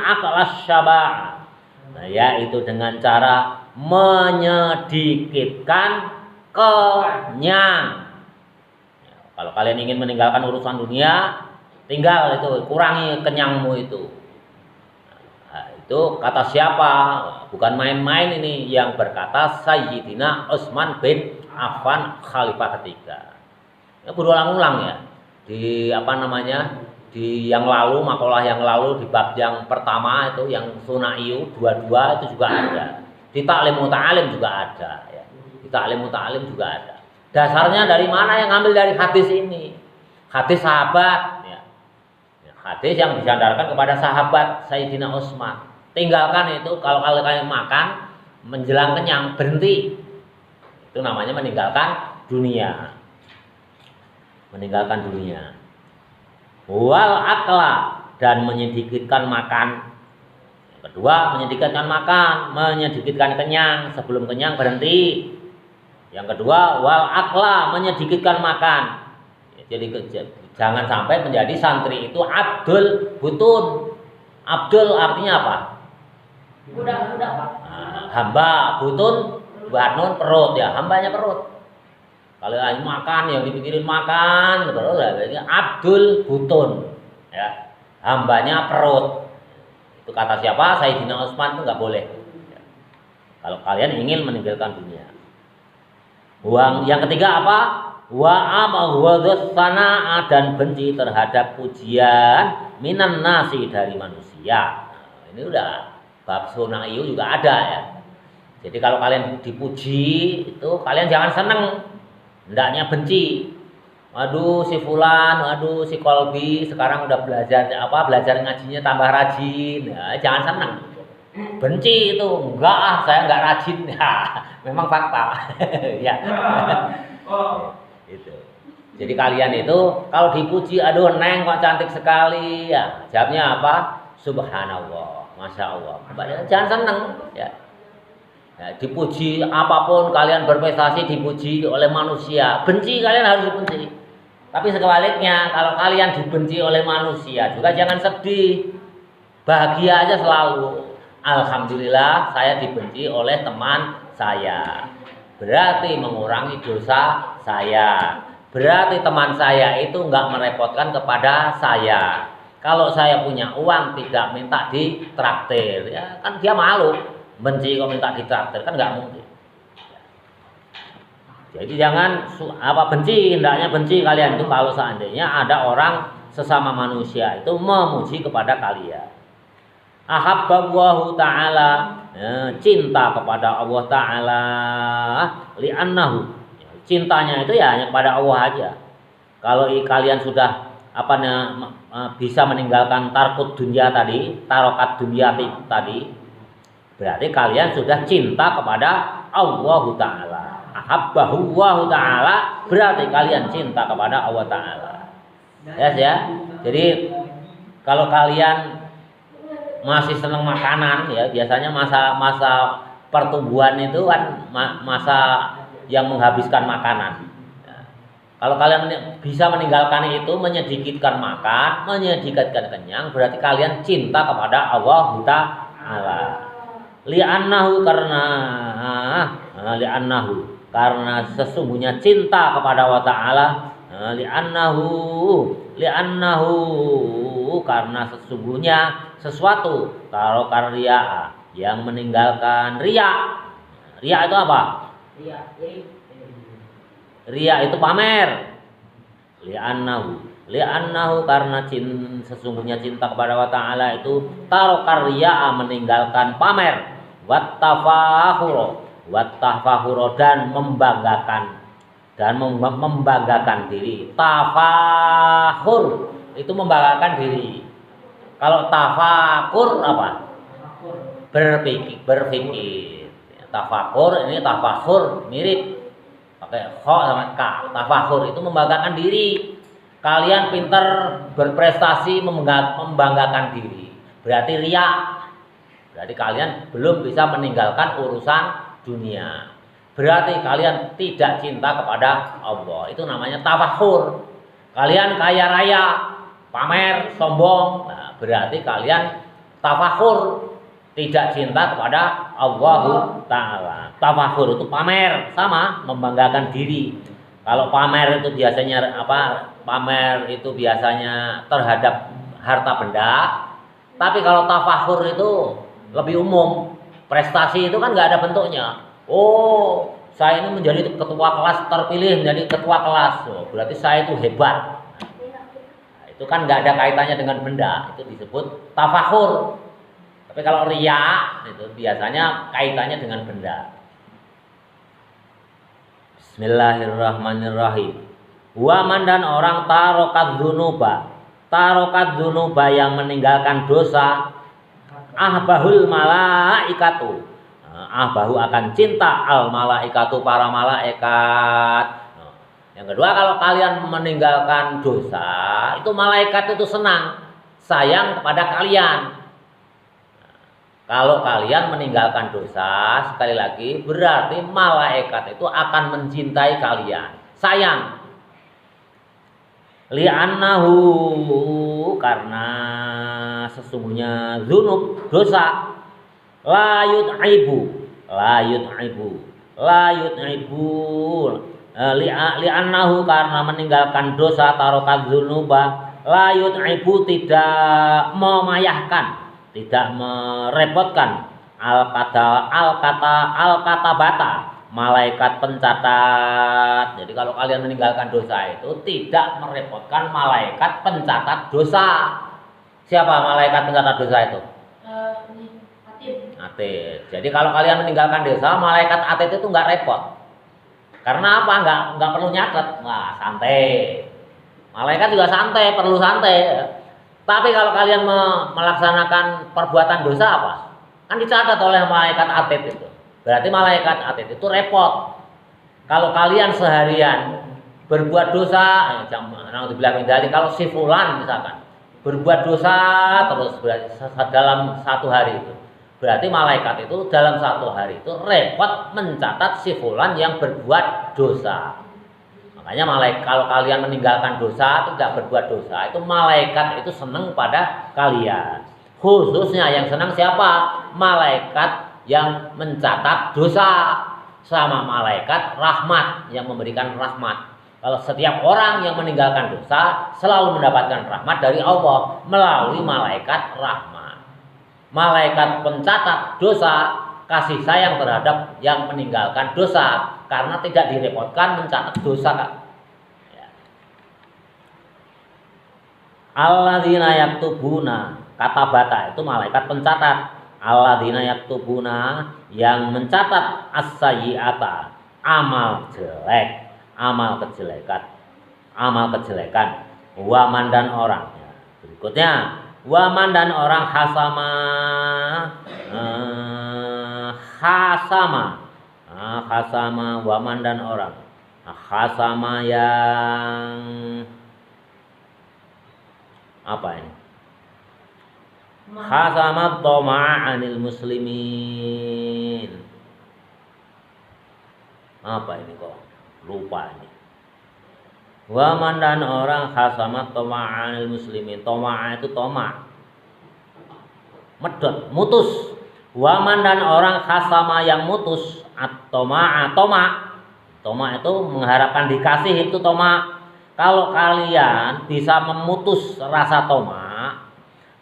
akalas syaba. Nah, yaitu dengan cara menyedikitkan kenyang. Kalau kalian ingin meninggalkan urusan dunia, tinggal itu kurangi kenyangmu itu. Nah, itu kata siapa? Bukan main-main ini, yang berkata Sayyidina Utsman bin Affan, khalifah ketiga. Ya berulang-ulang ya. Di di yang lalu, makalah yang lalu, di bab yang pertama itu yang Sunaiyu 22 itu juga ada. Di Ta'lim Muta'alim juga ada ya. Di Ta'lim Muta'alim juga ada. Dasarnya dari mana? Yang ngambil dari hadis ini, hadis sahabat ya. Hadis yang disandarkan kepada sahabat Sayyidina Utsman. Tinggalkan itu, kalau kalian makan menjelang kenyang, berhenti. Itu namanya meninggalkan dunia. Meninggalkan dunia. Wal akla, dan menyedikitkan makan. Yang kedua, menyedikitkan makan, menyedikitkan kenyang. Sebelum kenyang berhenti. Yang kedua, wal akla, menyedikitkan makan. Jadi jangan sampai menjadi santri itu abdul butun. Abdul artinya apa? Budak. Nah, hamba, butun, banun perut ya, hambanya perut. Kalau yang makan, yang dipikirin makan, betul lah. Jadi abdul butun, ya, hambanya perut. Itu kata siapa? Sayyidina Utsman, itu nggak boleh. Ya. Kalau kalian ingin meninggalkan dunia. Yang ketiga apa? Wa amahwadhana, dan benci terhadap pujian minan nasi, dari manusia. Nah, ini udah bab Sunaiyu juga ada ya. Jadi kalau kalian dipuji itu kalian jangan seneng, hendaknya benci. Waduh si fulan, waduh si Kolbi sekarang udah belajar ngajinya tambah rajin. Ya, jangan seneng. Benci itu, enggak saya enggak rajin. Ya, memang fakta. Ya. Itu. Jadi kalian itu kalau dipuji, aduh neng kok cantik sekali, ya jawabnya apa? Subhanallah, masya Allah. Jangan seneng, ya. Ya, dipuji apapun, kalian berprestasi dipuji oleh manusia, benci kalian harus dibenci. Tapi sebaliknya, kalau kalian dibenci oleh manusia juga jangan sedih, bahagia aja selalu. Alhamdulillah saya dibenci oleh teman saya, berarti mengurangi dosa saya. Berarti teman saya itu nggak merepotkan kepada saya. Kalau saya punya uang tidak minta ditraktir, ya kan dia malu. Benci kok minta ditraktir, kan nggak mungkin. Jadi jangan benci, hendaknya benci kalian itu kalau seandainya ada orang sesama manusia itu memuji kepada kalian. Ahabballahu ta'ala, cinta kepada Allah Ta'ala, li'annahu, cintanya itu ya hanya kepada Allah aja. Kalau kalian sudah bisa meninggalkan tarkut dunia tadi, tarokat dunia tadi, berarti kalian sudah cinta kepada Allah Ta'ala. Ahabballahu ta'ala, berarti kalian cinta kepada Allah Ta'ala. Yes, ya. Jadi Kalau kalian masih senang makanan ya, biasanya masa pertumbuhan itu kan masa yang menghabiskan makanan. Ya. Kalau kalian bisa meninggalkan itu, menyedikitkan makan, menyedikitkan kenyang, berarti kalian cinta kepada Allah Ta'ala. Karena sesungguhnya cinta kepada Allah Ta'ala, karena sesungguhnya sesuatu tarokan riya yang meninggalkan riya. Riya itu apa? Riya itu pamer. Li'annahu karena sesungguhnya cinta kepada Allah Ta'ala itu tarokan riya meninggalkan pamer, wattafahuro dan membanggakan diri. Tafahur itu membanggakan diri. Kalau tafakur apa? Berpikir. Tafakur ini tafahur mirip pakai kho sama ka. Tafahur itu membanggakan diri. Kalian pintar berprestasi membanggakan diri. Berarti riya. Berarti kalian belum bisa meninggalkan urusan dunia. Berarti kalian tidak cinta kepada Allah. Itu namanya tafahur. Kalian kaya raya, pamer, sombong. Nah, berarti kalian tafahur, tidak cinta kepada Allah Ta'ala. Tafahur itu pamer, sama membanggakan diri. Kalau pamer itu biasanya apa? Pamer itu biasanya terhadap harta benda. Tapi kalau tafahur itu lebih umum. Prestasi itu kan nggak ada bentuknya. Oh, saya ini menjadi ketua kelas terpilih, menjadi ketua kelas. Oh, berarti saya itu hebat. Nah, itu kan nggak ada kaitannya dengan benda. Itu disebut tafahur. Tapi kalau riya itu biasanya kaitannya dengan benda. Bismillahirrahmanirrahim. Waman dan orang tarokat dzunuba yang meninggalkan dosa, ahbahul malaikatu. Ahbahu akan cinta al malaikatu para malaikat. Yang kedua, kalau kalian meninggalkan dosa, itu malaikat itu senang, sayang kepada kalian. Kalau kalian meninggalkan dosa, sekali lagi berarti malaikat itu akan mencintai kalian, sayang. Li'annahu karena sesungguhnya dzunub dosa la yut'ibu li'annahu karena meninggalkan dosa tarokat dzunuba la yut'ibu tidak memayahkan, tidak merepotkan al katabata malaikat pencatat. Jadi kalau kalian meninggalkan dosa itu tidak merepotkan malaikat pencatat dosa. Siapa malaikat pencatat dosa itu? Atid. Jadi kalau kalian meninggalkan dosa, malaikat atid itu nggak repot. Karena apa? Nggak perlu nyatet. Wah, santai. Malaikat juga santai, perlu santai. Tapi kalau kalian melaksanakan perbuatan dosa apa? Kan dicatat oleh malaikat atid itu. Berarti malaikat atid itu repot. Kalau kalian seharian berbuat dosa, kalau si fulan misalkan berbuat dosa terus dalam satu hari itu, berarti malaikat itu dalam satu hari itu repot mencatat si fulan yang berbuat dosa. Makanya malaikat, kalau kalian meninggalkan dosa, tidak berbuat dosa, itu malaikat itu senang pada kalian. Khususnya yang senang siapa? Malaikat yang mencatat dosa, sama malaikat rahmat yang memberikan rahmat. Kalau setiap orang yang meninggalkan dosa selalu mendapatkan rahmat dari Allah melalui malaikat rahmat. Malaikat pencatat dosa kasih sayang terhadap yang meninggalkan dosa karena tidak direpotkan mencatat dosa. Ya. Alladzina yaktubuna, kata bata itu malaikat pencatat. Alladzina yaktubuna yang mencatat as-sayyi'ata, amal jelek, amal kejelekan. Waman dan orang. Ya. Berikutnya, waman dan orang hasama waman dan orang hasama yang apa ini? Khasamat tama'a 'anil muslimin. Apa ini kok? Lupa ini. Waman dan orang khasamat tama'a 'anil muslimin. Tama'a itu toma. Medot, mutus. Waman dan orang khasama yang mutus at-tama'a, toma. Toma itu mengharapkan dikasih, itu toma. Kalau kalian bisa memutus rasa toma,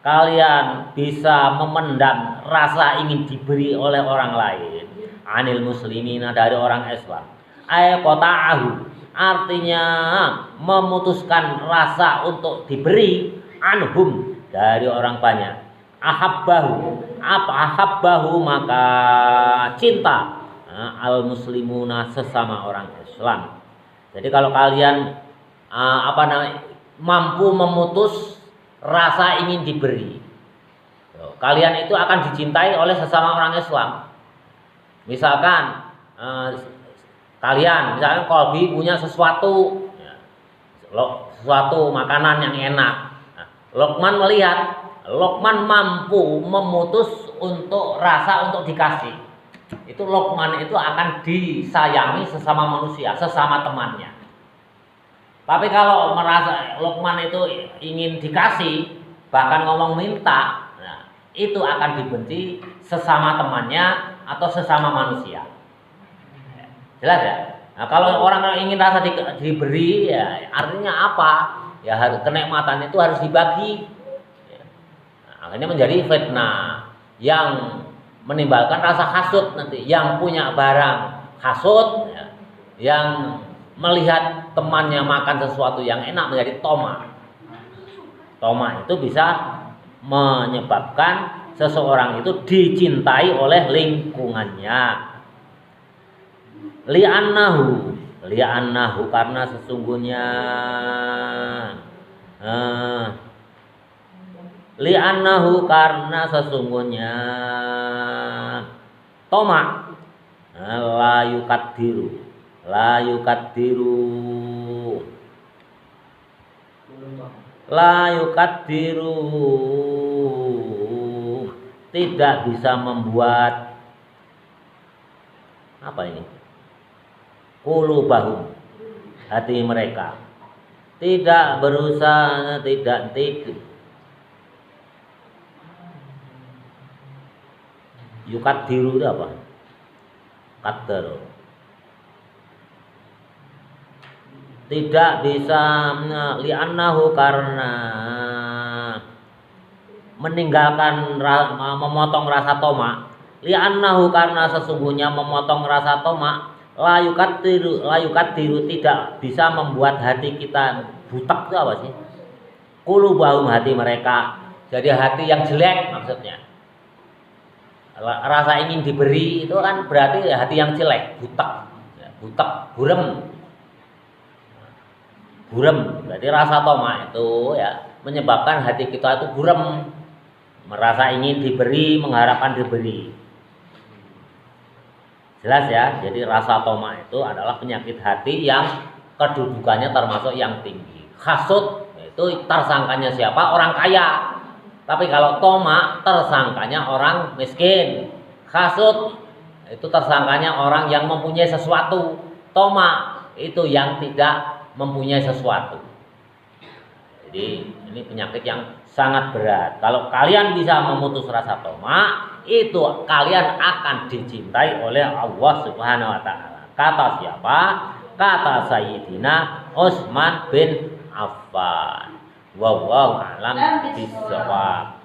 kalian bisa memendam rasa ingin diberi oleh orang lain, anil muslimina, dari orang Islam. Ay qata'ahu, artinya memutuskan rasa untuk diberi, anhum, dari orang banyak. Ahabbahu, apa ahabbahu, maka cinta al muslimuna, sesama orang Islam. Jadi kalau kalian mampu memutus rasa ingin diberi, kalian itu akan dicintai oleh sesama orang Islam. Misalkan kalian, misalkan Kolbi punya sesuatu makanan yang enak. Lokman melihat, Lokman mampu memutus untuk rasa untuk dikasih. Itu Lokman itu akan disayangi sesama manusia, sesama temannya. Tapi kalau merasa Lokman itu ingin dikasih, bahkan ngomong minta, nah, itu akan dibenci sesama temannya atau sesama manusia. Jelas ya? Nah, kalau orang ingin rasa diberi, ya artinya apa? Ya harus, kenikmatan itu harus dibagi. Akhirnya menjadi fitnah yang menimbulkan rasa hasud nanti. Yang punya barang hasud, ya, yang melihat temannya makan sesuatu yang enak menjadi toma. Toma itu bisa menyebabkan seseorang itu dicintai oleh lingkungannya. Li'annahu, karena sesungguhnya li'annahu, karena sesungguhnya toma la yukaddiru, tidak bisa membuat apa ini? Qulubahum, hati mereka. Tidak berusaha, tidak yukaddiru itu apa? Qaddaru. Tidak bisa, li'annahu, karena meninggalkan, memotong rasa toma. Li'annahu, karena sesungguhnya memotong rasa toma, la yukaddiru, tidak bisa membuat hati kita butak. Itu apa sih? Qulubahum, hati mereka. Jadi hati yang jelek maksudnya. Rasa ingin diberi itu kan berarti hati yang jelek, butak, buram. Berarti rasa toma itu ya menyebabkan hati kita itu buram, merasa ingin diberi, mengharapkan diberi. Jelas ya. Jadi rasa toma itu adalah penyakit hati yang kedudukannya termasuk yang tinggi. Hasud itu tersangkanya siapa? Orang kaya. Tapi kalau toma tersangkanya orang miskin. Hasud itu tersangkanya orang yang mempunyai sesuatu. Toma itu yang tidak mempunyai sesuatu. Jadi ini penyakit yang sangat berat. Kalau kalian bisa memutus rasa toma, itu kalian akan dicintai oleh Allah Subhanahu wa taala. Kata siapa? Kata Sayyidina Utsman bin Affan. Wallahu a'lam bishawab.